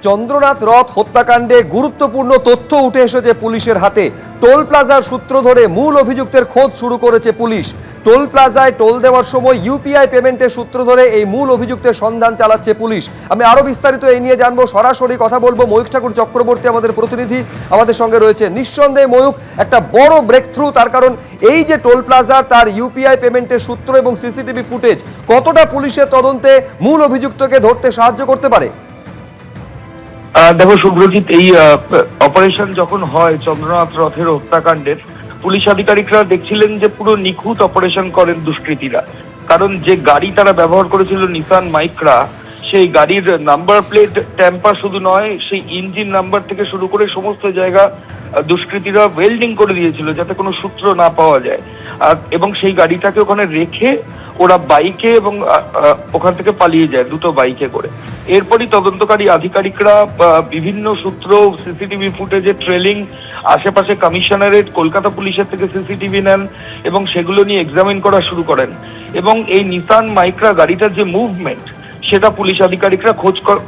চন্দ্রনাথ রথ হত্যাকাণ্ডে গুরুত্বপূর্ণ তথ্য উঠে এসেছে পুলিশের হাতে। টোল প্লাজার সূত্র ধরে মূল অভিযুক্তের খোঁজ শুরু করেছে পুলিশ। টোল প্লাজায় টোল দেওয়ার সময় ইউপিআই পেমেন্টের সূত্র ধরে এই মূল অভিযুক্তের সন্ধান চালাচ্ছে পুলিশ। আমি আরো বিস্তারিত এই নিয়ে জানবো, সরাসরি কথা বলবো ময়ূখ ঠাকুর চক্রবর্তী আমাদের প্রতিনিধি আমাদের সঙ্গে রয়েছে। নিঃসন্দেহে ময়ূখ, একটা বড় ব্রেক থ্রু, তার কারণ এই যে টোল প্লাজা, তার ইউপিআই পেমেন্টের সূত্র এবং সিসিটিভি ফুটেজ কতটা পুলিশের তদন্তে মূল অভিযুক্তকে ধরতে সাহায্য করতে পারে? দেখো শুভ্রজিৎ, এই অপারেশন যখন হয় চন্দ্রনাথ রথের হত্যাকাণ্ডের, পুলিশ আধিকারিকরা দেখছিলেন যে পুরো নিখুঁত অপারেশন করেন দুষ্কৃতীরা। কারণ যে গাড়ি তারা ব্যবহার করেছিল নিসান মাইক্রা, সেই গাড়ির নাম্বার প্লেট ট্যাম্পার শুধু নয়, সেই ইঞ্জিন নাম্বার থেকে শুরু করে সমস্ত জায়গা দুষ্কৃতীরা ওয়েল্ডিং করে দিয়েছিল যাতে কোনো সূত্র না পাওয়া যায়। এবং সেই গাড়িটাকে ওখানে রেখে ওরা বাইকে এবং ওখান থেকে পালিয়ে যায় দুটো বাইকে করে। এরপরই তদন্তকারী আধিকারিকরা বিভিন্ন সূত্র, সিসিটিভি ফুটেজে ট্রেলিং, আশেপাশে কমিশনারেট কলকাতা পুলিশের থেকে সিসিটিভি নেন এবং সেগুলো নিয়ে এক্সামিন করা শুরু করেন। এবং এই নিসান মাইক্রা গাড়িটার যে মুভমেন্ট, সেটা পুলিশ আধিকারিকরা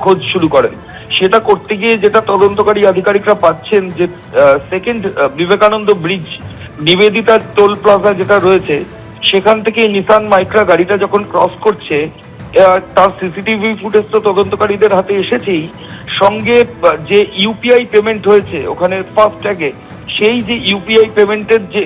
খোঁজ শুরু করেন। সেটা করতে গিয়ে যেটা তদন্তকারী আধিকারিকরা পাচ্ছেন যে second Vivekananda bridge Nivedita toll plaza যেটা রয়েছে, সেখান থেকে নিসান মাইক্রা গাড়িটা যখন ক্রস করছে, তার সিসিটিভি ফুটেজ তো তদন্তকারীদের হাতে এসেছেই, সঙ্গে যে ইউপিআই পেমেন্ট হয়েছে ওখানে ফার্স্ট ট্যাগে, সেই যে ইউপিআই পেমেন্টের যে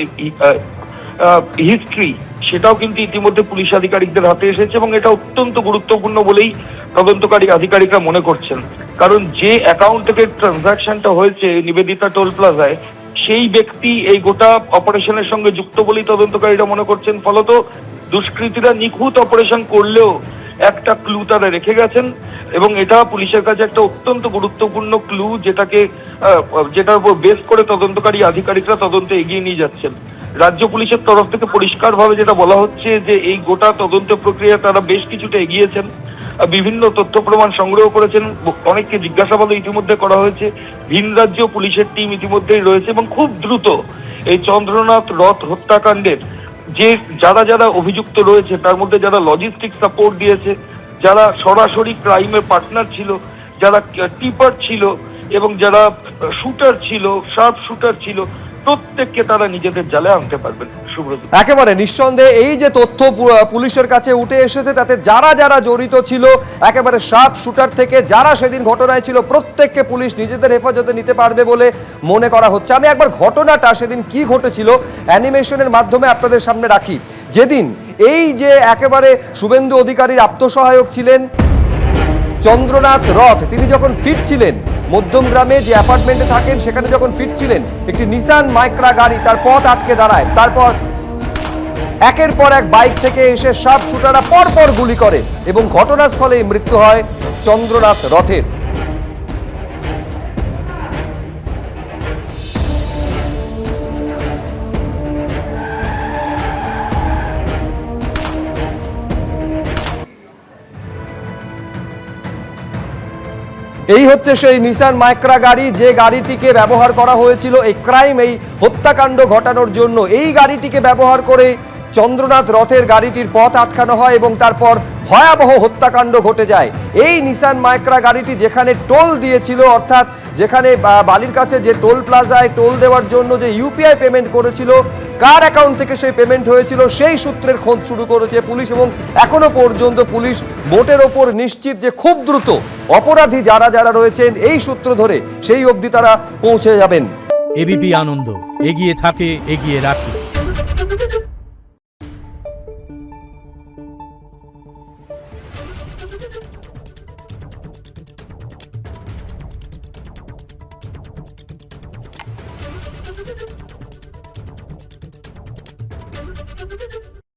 হিস্ট্রি, সেটাও কিন্তু ইতিমধ্যে পুলিশ আধিকারিকদের হাতে এসেছে। এবং এটা অত্যন্ত গুরুত্বপূর্ণ বলেই তদন্তকারী আধিকারিকরা মনে করছেন। কারণ যে অ্যাকাউন্ট থেকে ট্রানজাকশনটা হয়েছে নিবেদিতা টোল প্লাজায়, সেই ব্যক্তি এই গোটা অপারেশনের সঙ্গে যুক্ত বলেই তদন্তকারীরা মনে করছেন। ফলত দুষ্কৃতীরা নিখুঁত অপারেশন করলেও একটা ক্লু তারা রেখে গেছেন এবং এটা পুলিশের কাছে একটা অত্যন্ত গুরুত্বপূর্ণ ক্লু, যেটার উপর বেস করে তদন্তকারী আধিকারিকরা তদন্তে এগিয়ে নিয়ে যাচ্ছেন। রাজ্য পুলিশের তরফ থেকে পরিষ্কারভাবে যেটা বলা হচ্ছে যে এই গোটা তদন্ত প্রক্রিয়া তারা বেশ কিছুটা এগিয়েছেন, বিভিন্ন তথ্য প্রমাণ সংগ্রহ করেছেন, অনেককে জিজ্ঞাসাবাদও ইতিমধ্যে করা হয়েছে, ভিন রাজ্য পুলিশের টিম ইতিমধ্যেই রয়েছে এবং খুব দ্রুত এই চন্দ্রনাথ রথ হত্যাকাণ্ডের যে যারা অভিযুক্ত রয়েছে, তার মধ্যে যারা লজিস্টিক সাপোর্ট দিয়েছে, যারা সরাসরি ক্রাইমের পার্টনার ছিল, যারা টিপার ছিল এবং যারা শুটার ছিল, শার্প শুটার ছিল, প্রত্যেককে তারা নিজেদের জালে আনতে পারবেন। সুব্রত, একেবারে নিঃসন্দেহে এই যে তথ্য পুলিশের কাছে উঠে এসেছে, তাতে যারা জড়িত ছিল, একেবারে শার্প শুটার থেকে যারা সেদিন ঘটনায় ছিল, প্রত্যেককে পুলিশ নিজেদের হেফাজতে নিতে পারবে বলে মনে করা হচ্ছে। আমি একবার ঘটনাটা সেদিন কি ঘটেছিল অ্যানিমেশনের মাধ্যমে আপনাদের সামনে রাখি। যেদিন এই যে একেবারে শুভেন্দু অধিকারীর আত্মসহায়ক ছিলেন চন্দ্রনাথ রথ, তিনি যখন ফিরছিলেন মধ্যমগ্রামে যে অ্যাপার্টমেন্টে থাকেন, সেখানে যখন ফিরছিলেন, একটি নিসান মাইক্রা গাড়ি তার পথ আটকে দাঁড়ায়। তারপর একের পর এক বাইক থেকে এসে শার্প শুটাররা পরপর গুলি করে এবং ঘটনাস্থলেই মৃত্যু হয় চন্দ্রনাথ রথের। এই হচ্ছে সেই নিসান মাইক্রা গাড়ি, যে গাড়িটিকে ব্যবহার করা হয়েছিল এই হত্যাকাণ্ড ঘটানোর জন্য। এই গাড়িটিকে ব্যবহার করে চন্দ্রনাথ রথের গাড়িটির পথ আটকানো হয় এবং তারপর ভয়াবহ হত্যাকাণ্ড ঘটে যায়। এই নিসান মাইক্রা গাড়িটি যেখানে টোল দিয়েছিল, অর্থাৎ যেখানে বালির কাছে যে টোল প্লাজায় টোল দেওয়ার জন্য যে ইউপিআই পেমেন্ট করেছিল, কার অ্যাকাউন্ট থেকে সেই পেমেন্ট হয়েছিল, সেই সূত্রের খোঁজ শুরু করেছে পুলিশ। এবং এখনো পর্যন্ত পুলিশ মোটের ওপর নিশ্চিত যে খুব দ্রুত অপরাধী যারা রয়েছেন এই সূত্র ধরে সেই অবধি তারা পৌঁছে যাবেন। এবিপি আনন্দ, এগিয়ে থাকে, এগিয়ে রাখে। Thank you.